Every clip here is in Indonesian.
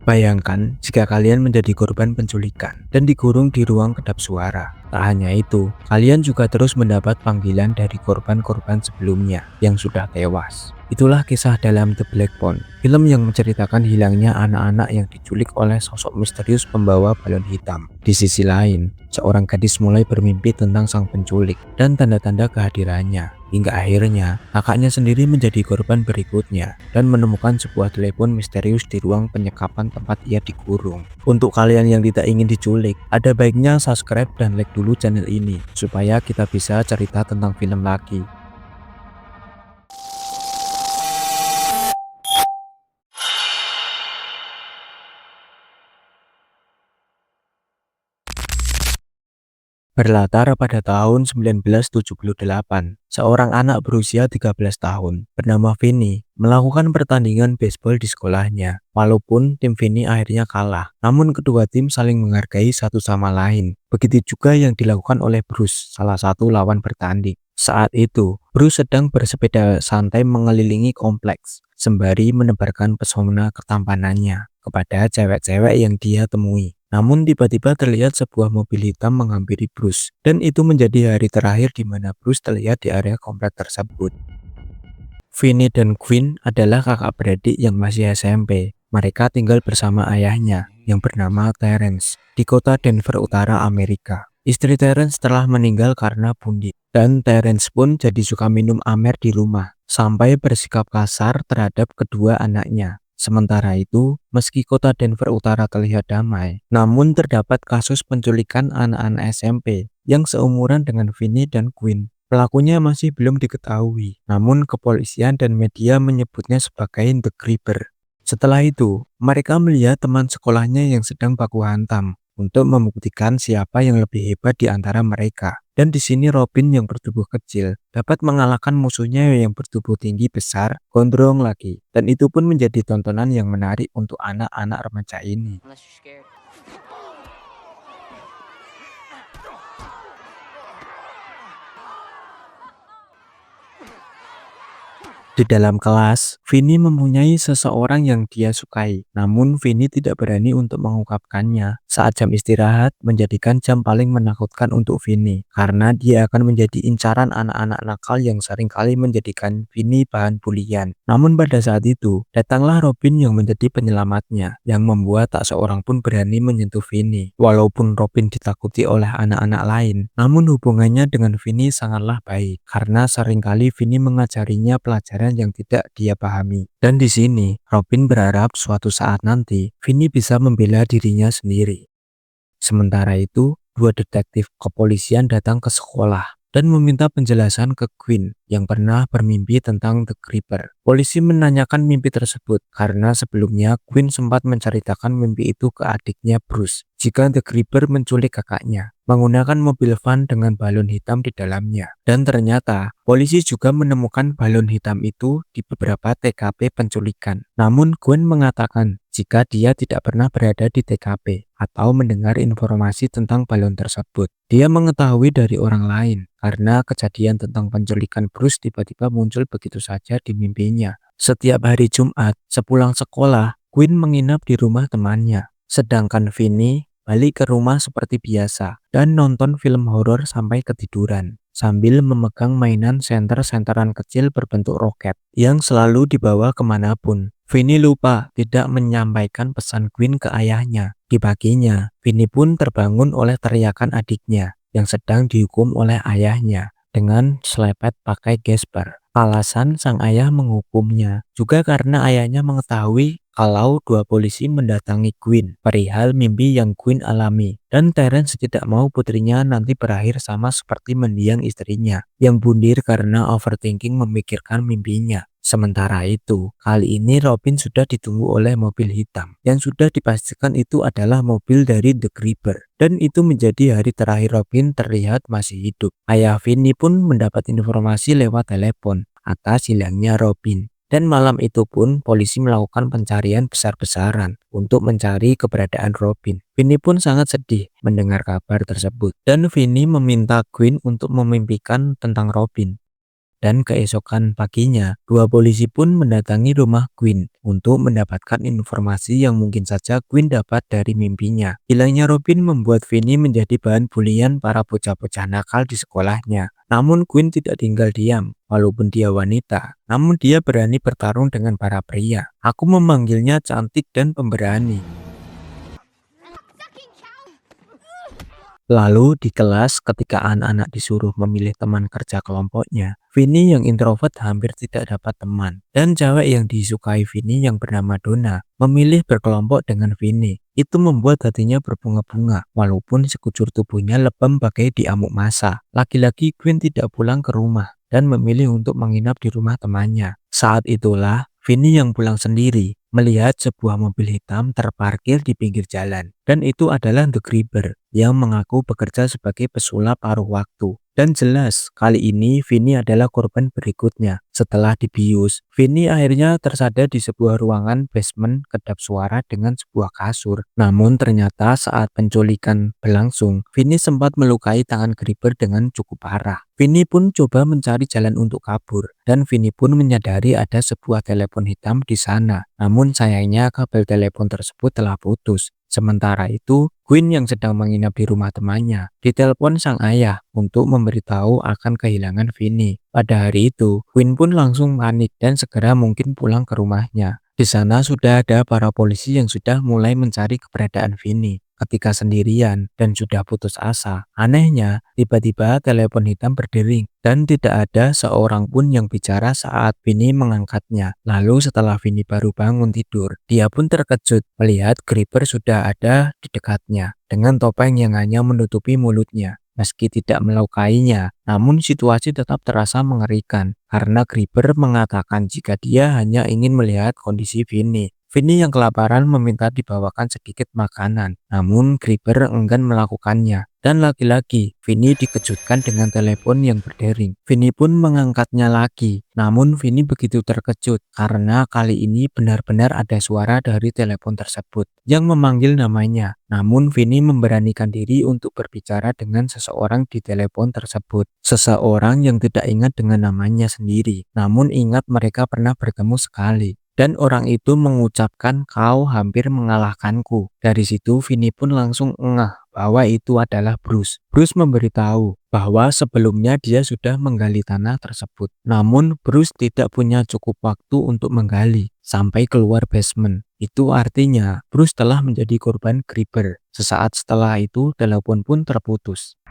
Bayangkan jika kalian menjadi korban penculikan dan dikurung di ruang kedap suara. Tak hanya itu, kalian juga terus mendapat panggilan dari korban-korban sebelumnya yang sudah tewas. Itulah kisah dalam The Black Phone, film yang menceritakan hilangnya anak-anak yang diculik oleh sosok misterius pembawa balon hitam. Di sisi lain, seorang gadis mulai bermimpi tentang sang penculik dan tanda-tanda kehadirannya. Hingga akhirnya, kakaknya sendiri menjadi korban berikutnya dan menemukan sebuah telepon misterius di ruang penyekapan tempat ia dikurung. Untuk kalian yang tidak ingin diculik, ada baiknya subscribe dan like dulu channel ini, supaya kita bisa cerita tentang film lagi. Berlatar pada tahun 1978, seorang anak berusia 13 tahun bernama Vinny melakukan pertandingan baseball di sekolahnya. Walaupun tim Vinny akhirnya kalah, namun kedua tim saling menghargai satu sama lain. Begitu juga yang dilakukan oleh Bruce, salah satu lawan bertanding. Saat itu, Bruce sedang bersepeda santai mengelilingi kompleks, sembari menebarkan pesona ketampanannya kepada cewek-cewek yang dia temui. Namun tiba-tiba terlihat sebuah mobil hitam menghampiri Bruce, dan itu menjadi hari terakhir di mana Bruce terlihat di area komplek tersebut. Vinny dan Quinn adalah kakak beradik yang masih SMP. Mereka tinggal bersama ayahnya yang bernama Terence di kota Denver Utara, Amerika. Istri Terence telah meninggal karena bunuh, dan Terence pun jadi suka minum amer di rumah, sampai bersikap kasar terhadap kedua anaknya. Sementara itu, meski kota Denver Utara terlihat damai, namun terdapat kasus penculikan anak-anak SMP yang seumuran dengan Vinny dan Quinn. Pelakunya masih belum diketahui, namun kepolisian dan media menyebutnya sebagai The Creeper. Setelah itu, mereka melihat teman sekolahnya yang sedang baku hantam untuk membuktikan siapa yang lebih hebat di antara mereka. Dan di sini Robin yang bertubuh kecil dapat mengalahkan musuhnya yang bertubuh tinggi besar, gondrong lagi. Dan itu pun menjadi tontonan yang menarik untuk anak-anak remaja ini. Di dalam kelas, Vinny mempunyai seseorang yang dia sukai. Namun Vinny tidak berani untuk mengungkapkannya. Saat jam istirahat menjadikan jam paling menakutkan untuk Vinny, karena dia akan menjadi incaran anak-anak nakal yang seringkali menjadikan Vinny bahan bulian. Namun pada saat itu, datanglah Robin yang menjadi penyelamatnya, yang membuat tak seorang pun berani menyentuh Vinny. Walaupun Robin ditakuti oleh anak-anak lain, namun hubungannya dengan Vinny sangatlah baik, karena seringkali Vinny mengajarinya pelajaran yang tidak dia pahami. Dan di sini, Robin berharap suatu saat nanti Vinny bisa membela dirinya sendiri. Sementara itu, dua detektif kepolisian datang ke sekolah dan meminta penjelasan ke Quinn yang pernah bermimpi tentang The Creeper. Polisi menanyakan mimpi tersebut karena sebelumnya Quinn sempat menceritakan mimpi itu ke adiknya Bruce jika The Creeper menculik kakaknya menggunakan mobil van dengan balon hitam di dalamnya. Dan ternyata polisi juga menemukan balon hitam itu di beberapa TKP penculikan. Namun Quinn mengatakan jika dia tidak pernah berada di TKP atau mendengar informasi tentang balon tersebut. Dia mengetahui dari orang lain karena kejadian tentang penculikan Bruce tiba-tiba muncul begitu saja di mimpinya. Setiap hari Jumat, sepulang sekolah, Quinn menginap di rumah temannya. Sedangkan Vinny balik ke rumah seperti biasa dan nonton film horor sampai ketiduran sambil memegang mainan senter-senteran kecil berbentuk roket yang selalu dibawa kemanapun. Vinny lupa tidak menyampaikan pesan Quinn ke ayahnya. Di paginya, Vinny pun terbangun oleh teriakan adiknya yang sedang dihukum oleh ayahnya dengan selepet pakai gesper. Alasan sang ayah menghukumnya juga karena ayahnya mengetahui kalau dua polisi mendatangi Quinn perihal mimpi yang Quinn alami, dan Terence tidak mau putrinya nanti berakhir sama seperti mendiang istrinya yang bundir karena overthinking memikirkan mimpinya. Sementara itu, kali ini Robin sudah ditunggu oleh mobil hitam yang sudah dipastikan itu adalah mobil dari The Creeper, dan itu menjadi hari terakhir Robin terlihat masih hidup. Ayah Vinny pun mendapat informasi lewat telepon atas hilangnya Robin. Dan malam itu pun polisi melakukan pencarian besar-besaran untuk mencari keberadaan Robin. Vinny pun sangat sedih mendengar kabar tersebut. Dan Vinny meminta Gwen untuk memimpikan tentang Robin. Dan keesokan paginya, dua polisi pun mendatangi rumah Gwen untuk mendapatkan informasi yang mungkin saja Gwen dapat dari mimpinya. Hilangnya Robin membuat Vinny menjadi bahan bulian para bocah-bocah nakal di sekolahnya. Namun Gwen tidak tinggal diam. Walaupun dia wanita, namun dia berani bertarung dengan para pria. Aku memanggilnya cantik dan pemberani. Lalu di kelas ketika anak-anak disuruh memilih teman kerja kelompoknya, Vinny yang introvert hampir tidak dapat teman. Dan cewek yang disukai Vinny yang bernama Donna memilih berkelompok dengan Vinny. Itu membuat hatinya berbunga-bunga walaupun sekujur tubuhnya lebam bagai diamuk massa. Lagi-lagi Gwen tidak pulang ke rumah dan memilih untuk menginap di rumah temannya. Saat itulah Vinny yang pulang sendiri melihat sebuah mobil hitam terparkir di pinggir jalan. Dan itu adalah The Grieber yang mengaku bekerja sebagai pesulap paruh waktu. Dan jelas, kali ini Vinny adalah korban berikutnya. Setelah dibius, Vinny akhirnya tersadar di sebuah ruangan basement kedap suara dengan sebuah kasur. Namun ternyata saat penculikan berlangsung, Vinny sempat melukai tangan Grieber dengan cukup parah. Vinny pun coba mencari jalan untuk kabur, dan Vinny pun menyadari ada sebuah telepon hitam di sana. Namun sayangnya kabel telepon tersebut telah putus. Sementara itu, Gwen yang sedang menginap di rumah temannya ditelepon sang ayah untuk memberitahu akan kehilangan Vinny. Pada hari itu, Gwen pun langsung panik dan segera mungkin pulang ke rumahnya. Di sana sudah ada para polisi yang sudah mulai mencari keberadaan Vinny. Ketika sendirian dan sudah putus asa, anehnya tiba-tiba telepon hitam berdering dan tidak ada seorang pun yang bicara saat Vinny mengangkatnya. Lalu setelah Vinny baru bangun tidur, dia pun terkejut melihat Grieber sudah ada di dekatnya dengan topeng yang hanya menutupi mulutnya. Meski tidak melukainya, namun situasi tetap terasa mengerikan karena Grieber mengatakan jika dia hanya ingin melihat kondisi Vinny. Vinny yang kelaparan meminta dibawakan sedikit makanan, namun Grieber enggan melakukannya. Dan lagi-lagi, Vinny dikejutkan dengan telepon yang berdering. Vinny pun mengangkatnya lagi, namun Vinny begitu terkejut karena kali ini benar-benar ada suara dari telepon tersebut yang memanggil namanya. Namun Vinny memberanikan diri untuk berbicara dengan seseorang di telepon tersebut. Seseorang yang tidak ingat dengan namanya sendiri, namun ingat mereka pernah bertemu sekali. Dan orang itu mengucapkan, "Kau hampir mengalahkanku." Dari situ Vinny pun langsung ngeh bahwa itu adalah Bruce. Bruce memberitahu bahwa sebelumnya dia sudah menggali tanah tersebut. Namun Bruce tidak punya cukup waktu untuk menggali sampai keluar basement. Itu artinya Bruce telah menjadi korban Grieber. Sesaat setelah itu telepon pun terputus.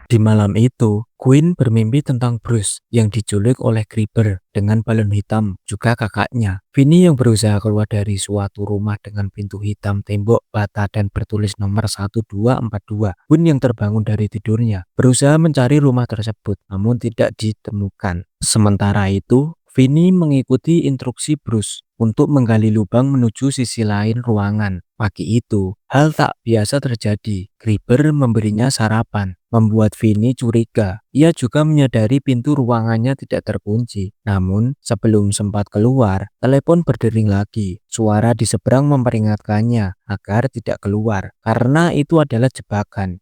Di malam itu, Gwen bermimpi tentang Bruce yang diculik oleh Grieber dengan balon hitam, juga kakaknya. Vinny yang berusaha keluar dari suatu rumah dengan pintu hitam, tembok, bata, dan bertulis nomor 1242. Gwen yang terbangun dari tidurnya berusaha mencari rumah tersebut, namun tidak ditemukan. Sementara itu, Vinny mengikuti instruksi Bruce untuk menggali lubang menuju sisi lain ruangan. Pagi itu, hal tak biasa terjadi. Grieber memberinya sarapan, membuat Vinny curiga. Ia juga menyadari pintu ruangannya tidak terkunci. Namun, sebelum sempat keluar, telepon berdering lagi. Suara di seberang memperingatkannya agar tidak keluar, karena itu adalah jebakan.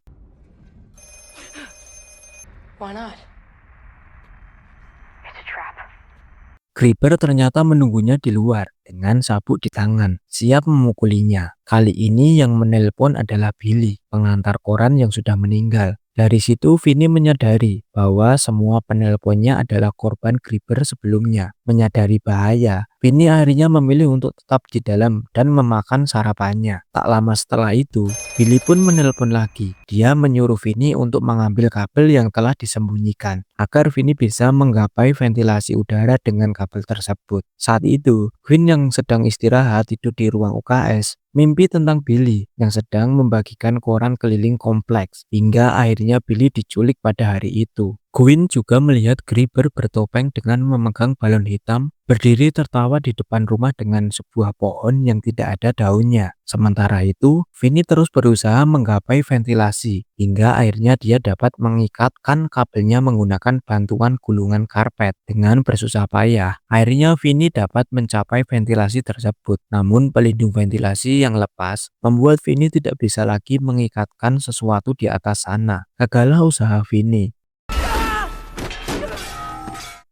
Why not? Grieber ternyata menunggunya di luar dengan sabuk di tangan, siap memukulinya. Kali ini yang menelpon adalah Billy, pengantar koran yang sudah meninggal. Dari situ Vinny menyadari bahwa semua penelponnya adalah korban Grieber sebelumnya. Menyadari bahaya, Vinny akhirnya memilih untuk tetap di dalam dan memakan sarapannya. Tak lama setelah itu, Billy pun menelpon lagi. Dia menyuruh Vinny untuk mengambil kabel yang telah disembunyikan agar Vinny bisa menggapai ventilasi udara dengan kabel tersebut. Saat itu, Gwen yang sedang istirahat tidur di ruang UKS mimpi tentang Billy yang sedang membagikan koran keliling kompleks hingga akhirnya Billy diculik pada hari itu. Quinn juga melihat Grieber bertopeng dengan memegang balon hitam, berdiri tertawa di depan rumah dengan sebuah pohon yang tidak ada daunnya. Sementara itu, Vinny terus berusaha menggapai ventilasi, hingga akhirnya dia dapat mengikatkan kabelnya menggunakan bantuan gulungan karpet. Dengan bersusah payah, akhirnya Vinny dapat mencapai ventilasi tersebut. Namun pelindung ventilasi yang lepas membuat Vinny tidak bisa lagi mengikatkan sesuatu di atas sana. Gagallah usaha Vinny.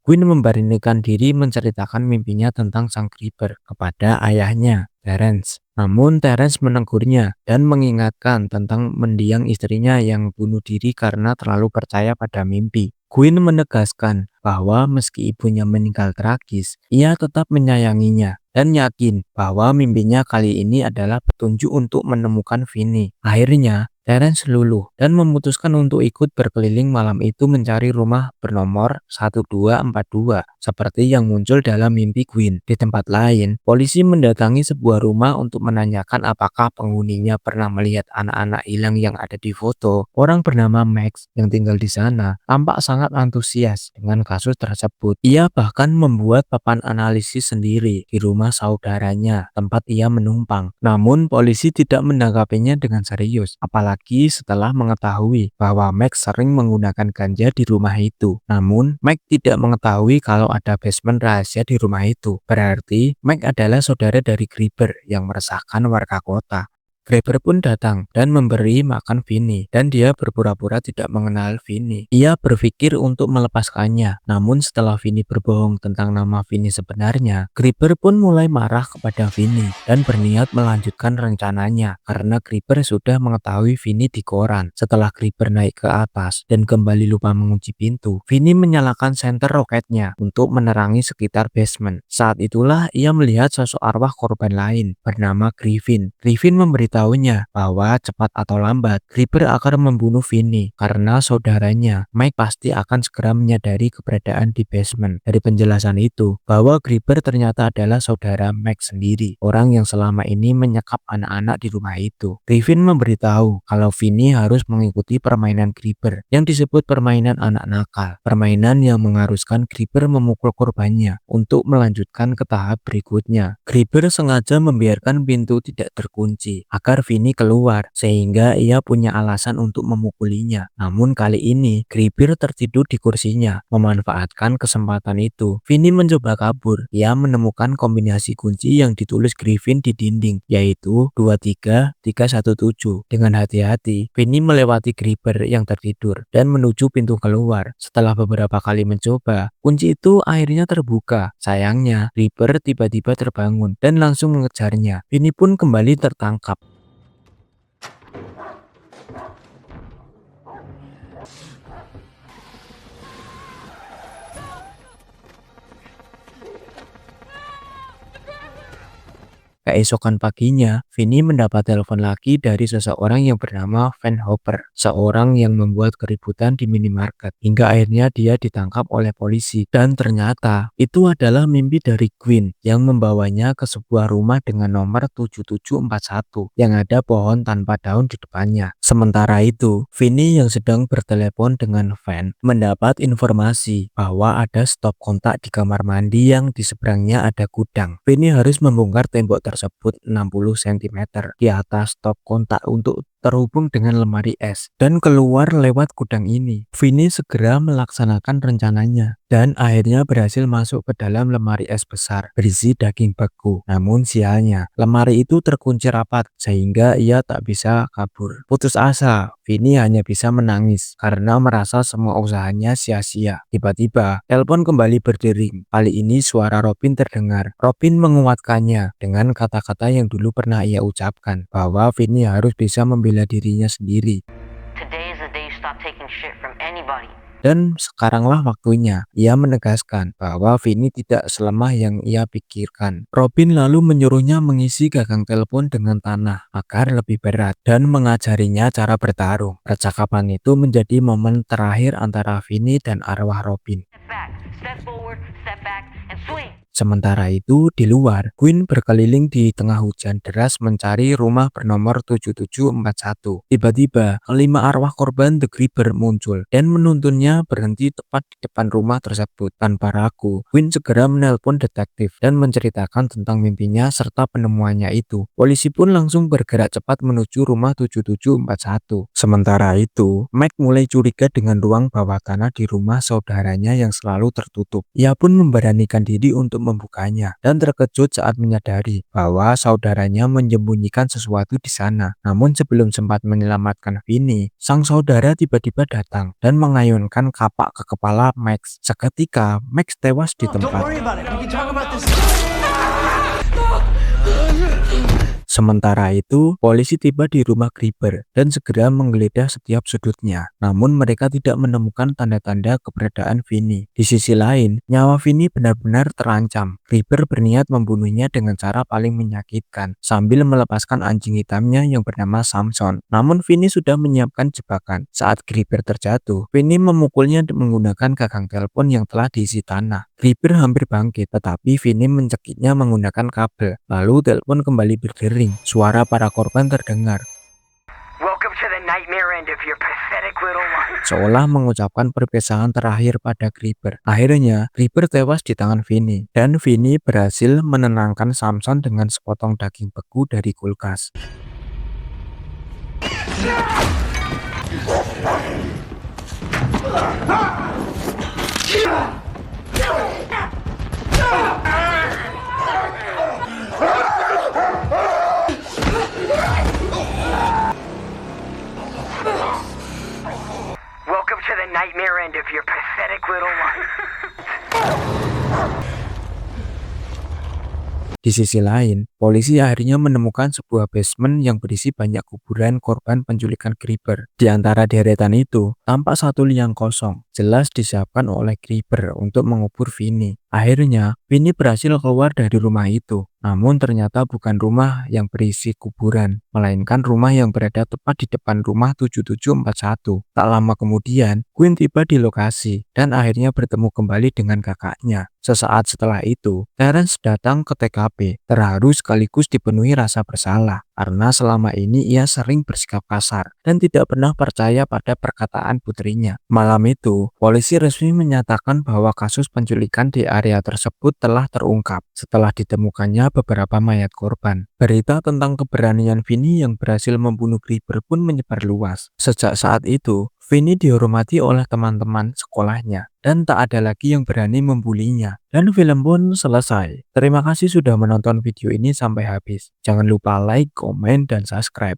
Quinn memberanikan diri menceritakan mimpinya tentang sang Grieber kepada ayahnya, Terence. Namun Terence menegurnya dan mengingatkan tentang mendiang istrinya yang bunuh diri karena terlalu percaya pada mimpi. Quinn menegaskan bahwa meski ibunya meninggal tragis, ia tetap menyayanginya dan yakin bahwa mimpinya kali ini adalah petunjuk untuk menemukan Vinny. Akhirnya, Terence luluh dan memutuskan untuk ikut berkeliling malam itu mencari rumah bernomor 1242 seperti yang muncul dalam mimpi Quinn. Di tempat lain, polisi mendatangi sebuah rumah untuk menanyakan apakah penghuninya pernah melihat anak-anak hilang yang ada di foto. Orang bernama Max yang tinggal di sana tampak sangat antusias dengan kasus tersebut. Ia bahkan membuat papan analisis sendiri di rumah saudaranya tempat ia menumpang. Namun polisi tidak menanggapinya dengan serius, apalagi setelah mengetahui bahwa Max sering menggunakan ganja di rumah itu. Namun Max tidak mengetahui kalau ada basement rahasia di rumah itu. Berarti Max adalah saudara dari Grieber yang meresahkan warga kota. Grieber pun datang dan memberi makan Vinny, dan dia berpura-pura tidak mengenal Vinny. Ia berpikir untuk melepaskannya, namun setelah Vinny berbohong tentang nama Vinny sebenarnya, Grieber pun mulai marah kepada Vinny dan berniat melanjutkan rencananya karena Grieber sudah mengetahui Vinny di koran. Setelah Grieber naik ke atas dan kembali lupa mengunci pintu, Vinny menyalakan senter roketnya untuk menerangi sekitar basement. Saat itulah ia melihat sosok arwah korban lain bernama Griffin. Griffin memberitahunya bahwa cepat atau lambat Grieber akan membunuh Vinny karena saudaranya Mike pasti akan segera menyadari keberadaan di basement. Dari penjelasan itu, bahwa Grieber ternyata adalah saudara Mike sendiri, orang yang selama ini menyekap anak-anak di rumah itu. Griffin memberitahu kalau Vinny harus mengikuti permainan Grieber yang disebut permainan anak nakal, permainan yang mengharuskan Grieber memukul korbannya untuk melanjutkan ke tahap berikutnya. Grieber sengaja membiarkan pintu tidak terkunci agar Vinny keluar, sehingga ia punya alasan untuk memukulinya. Namun kali ini Grieber tertidur di kursinya. Memanfaatkan kesempatan itu, Vinny mencoba kabur. Ia menemukan kombinasi kunci yang ditulis Griffin di dinding, yaitu 23317. Dengan hati-hati, Vinny melewati Grieber yang tertidur dan menuju pintu keluar. Setelah beberapa kali mencoba, kunci itu akhirnya terbuka. Sayangnya, Grieber tiba-tiba terbangun dan langsung mengejarnya. Vinny pun kembali tertangkap. Keesokan paginya, Vinny mendapat telepon lagi dari seseorang yang bernama Van Hopper, seorang yang membuat keributan di minimarket, hingga akhirnya dia ditangkap oleh polisi. Dan ternyata itu adalah mimpi dari Quinn yang membawanya ke sebuah rumah dengan nomor 7741 yang ada pohon tanpa daun di depannya. Sementara itu, Vinny yang sedang bertelepon dengan Van mendapat informasi bahwa ada stop kontak di kamar mandi yang di seberangnya ada gudang. Vinny harus membongkar tembok tersebut 60 cm di atas stop kontak untuk terhubung dengan lemari es dan keluar lewat gudang ini. Vinny segera melaksanakan rencananya dan akhirnya berhasil masuk ke dalam lemari es besar berisi daging beku. Namun sialnya, lemari itu terkunci rapat sehingga ia tak bisa kabur. Putus asa, Vinny hanya bisa menangis karena merasa semua usahanya sia-sia. Tiba-tiba, telepon kembali berdering. Kali ini suara Robin terdengar. Robin menguatkannya dengan kata-kata yang dulu pernah ia ucapkan, bahwa Vinny harus bisa membela dirinya sendiri. Dan sekaranglah waktunya. Ia menegaskan bahwa Vinny tidak selemah yang ia pikirkan. Robin lalu menyuruhnya mengisi gagang telepon dengan tanah agar lebih berat dan mengajarinya cara bertarung. Percakapan itu menjadi momen terakhir antara Vinny dan arwah Robin. Sementara itu, di luar, Quinn berkeliling di tengah hujan deras mencari rumah bernomor 7741. Tiba-tiba, kelima arwah korban The Creeper muncul dan menuntunnya berhenti tepat di depan rumah tersebut. Tanpa ragu, Quinn segera menelpon detektif dan menceritakan tentang mimpinya serta penemuannya itu. Polisi pun langsung bergerak cepat menuju rumah 7741. Sementara itu, Mac mulai curiga dengan ruang bawah tanah di rumah saudaranya yang selalu tertutup. Ia pun memberanikan diri untuk membukanya dan terkejut saat menyadari bahwa saudaranya menyembunyikan sesuatu di sana. Namun sebelum sempat menyelamatkan Vinny, sang saudara tiba-tiba datang dan mengayunkan kapak ke kepala Max. Seketika, Max tewas di tempat. Sementara itu, polisi tiba di rumah Creeper dan segera menggeledah setiap sudutnya. Namun mereka tidak menemukan tanda-tanda keberadaan Vinny. Di sisi lain, nyawa Vinny benar-benar terancam. Creeper berniat membunuhnya dengan cara paling menyakitkan, sambil melepaskan anjing hitamnya yang bernama Samson. Namun Vinny sudah menyiapkan jebakan. Saat Creeper terjatuh, Vinny memukulnya menggunakan gagang telepon yang telah diisi tanah. Creeper hampir bangkit, tetapi Vinny mencekiknya menggunakan kabel. Lalu telepon kembali berdering. Suara para korban terdengar, seolah mengucapkan perpisahan terakhir pada Creeper. Akhirnya, Creeper tewas di tangan Vinny, dan Vinny berhasil menenangkan Samson dengan sepotong daging beku dari kulkas. Welcome to the nightmare end of your pathetic little life. Di sisi lain, polisi akhirnya menemukan sebuah basement yang berisi banyak kuburan korban penculikan Creeper. Di antara deretan itu, tampak satu liang kosong, jelas disiapkan oleh Creeper untuk mengubur Vinny. Akhirnya, Vinny berhasil keluar dari rumah itu. Namun ternyata bukan rumah yang berisi kuburan, melainkan rumah yang berada tepat di depan rumah 7741. Tak lama kemudian, Quinn tiba di lokasi dan akhirnya bertemu kembali dengan kakaknya. Sesaat setelah itu, Terence datang ke TKP, terharu sekaligus dipenuhi rasa bersalah karena selama ini ia sering bersikap kasar dan tidak pernah percaya pada perkataan putrinya. Malam itu, polisi resmi menyatakan bahwa kasus penculikan di area tersebut telah terungkap setelah ditemukannya beberapa mayat korban. Berita tentang keberanian Vinny yang berhasil membunuh Creeper pun menyebar luas. Sejak saat itu, Vinny dihormati oleh teman-teman sekolahnya dan tak ada lagi yang berani membulinya. Dan film pun selesai. Terima kasih sudah menonton video ini sampai habis. Jangan lupa like, komen, dan subscribe.